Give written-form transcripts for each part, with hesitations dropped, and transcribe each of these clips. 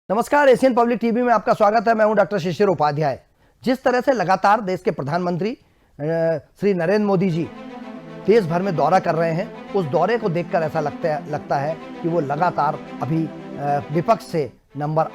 नमस्कार, Asian public TV में आपका स्वागत है। मैं हूं डॉक्टर शिशिर उपाध्याय। जिस तरह से लगातार देश के प्रधानमंत्री श्री नरेंद्र मोदी जी देश भर में दौरा कर रहे हैं, उस दौरे को देखकर ऐसा लगता है कि वो लगातार अभी विपक्ष से नंबर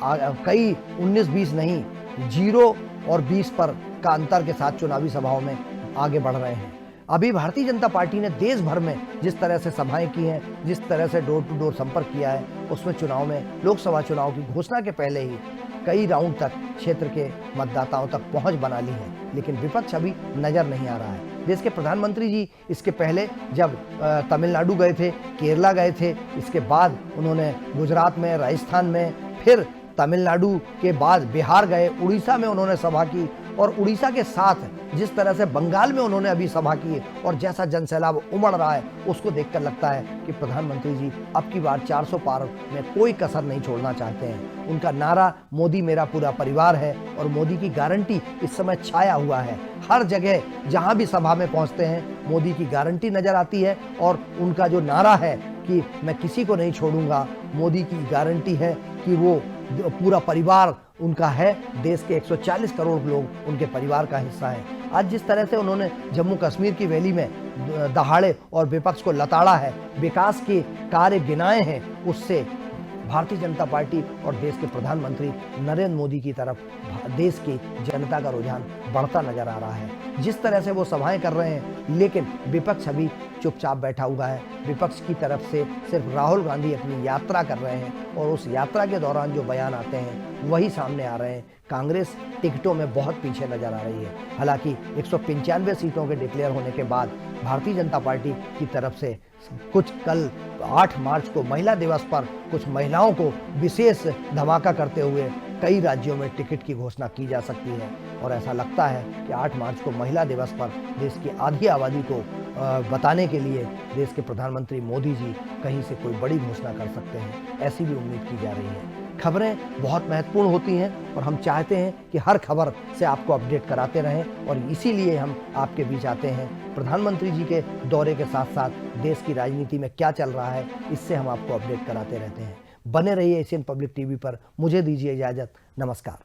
कई 19-20 नहीं, 0 और 20 पर का अंतर के साथ चुनावी सभाओं में आगे बढ़ रहे हैं। अभी भारतीय जनता पार्टी ने देश भर में जिस तरह से सभाएं की हैं, जिस तरह से डोर टू डोर संपर्क किया है, उसमें चुनाव में लोकसभा चुनाव की घोषणा के पहले ही कई राउंड तक क्षेत्र के मतदाताओं तक पहुंच बना ली है, लेकिन विपक्ष अभी नजर नहीं आ रहा है। देश के प्रधानमंत्री जी इसके पहले जब तमिलनाडु गए थे, केरला गए थे, इसके बाद उन्होंने गुजरात में, राजस्थान में, फिर तमिलनाडु के बाद बिहार गए, उड़ीसा में उन्होंने सभा की, और उड़ीसा के साथ जिस तरह से बंगाल में उन्होंने अभी सभा की और जैसा जनसैलाब उमड़ रहा है, उसको देखकर लगता है कि प्रधानमंत्री जी अब की बार 400 पार में कोई कसर नहीं छोड़ना चाहते हैं। उनका नारा मोदी मेरा पूरा परिवार है और मोदी की गारंटी इस समय छाया हुआ है। हर जगह जहां भी सभा में पहुंचते हैं, मोदी की गारंटी नजर आती है और उनका जो नारा है कि मैं किसी को नहीं छोड़ूंगा, मोदी की गारंटी है कि वो पूरा परिवार उनका है। देश के 140 करोड़ लोग उनके परिवार का हिस्सा हैं। आज जिस तरह से उन्होंने जम्मू कश्मीर की वैली में दहाड़े और विपक्ष को लताड़ा है, विकास के कार्य गिनाए हैं, उससे भारतीय जनता पार्टी और देश के प्रधानमंत्री नरेंद्र मोदी की तरफ देश की जनता का रुझान बढ़ता नजर आ रहा है। जिस तरह से वो सभाएं कर रहे हैं, लेकिन विपक्ष अभी चुपचाप बैठा हुआ है। विपक्ष की तरफ से सिर्फ राहुल गांधी अपनी यात्रा कर रहे हैं और उस यात्रा के दौरान जो बयान आते हैं वही सामने आ रहे हैं। कांग्रेस टिकटों में बहुत पीछे नजर आ रही है। हालांकि 195 सीटों के डिक्लेयर होने के बाद भारतीय जनता पार्टी की तरफ से कुछ कल 8 मार्च को महिला दिवस पर कुछ महिलाओं को विशेष धमाका करते हुए कई राज्यों में टिकट की घोषणा की जा सकती है। और ऐसा लगता है कि 8 मार्च को महिला दिवस पर देश की आधी आबादी को बताने के लिए देश के प्रधानमंत्री मोदी जी कहीं से कोई बड़ी घोषणा कर सकते हैं, ऐसी भी उम्मीद की जा रही है। खबरें बहुत महत्वपूर्ण होती हैं और हम चाहते हैं कि हर खबर से आपको अपडेट कराते रहें, और इसीलिए हम आपके बीच आते हैं। प्रधानमंत्री जी के दौरे के साथ साथ देश की राजनीति में क्या चल रहा है, इससे हम आपको अपडेट कराते रहते हैं। बने रहिए एशियन पब्लिक टीवी पर। मुझे दीजिए इजाजत। नमस्कार।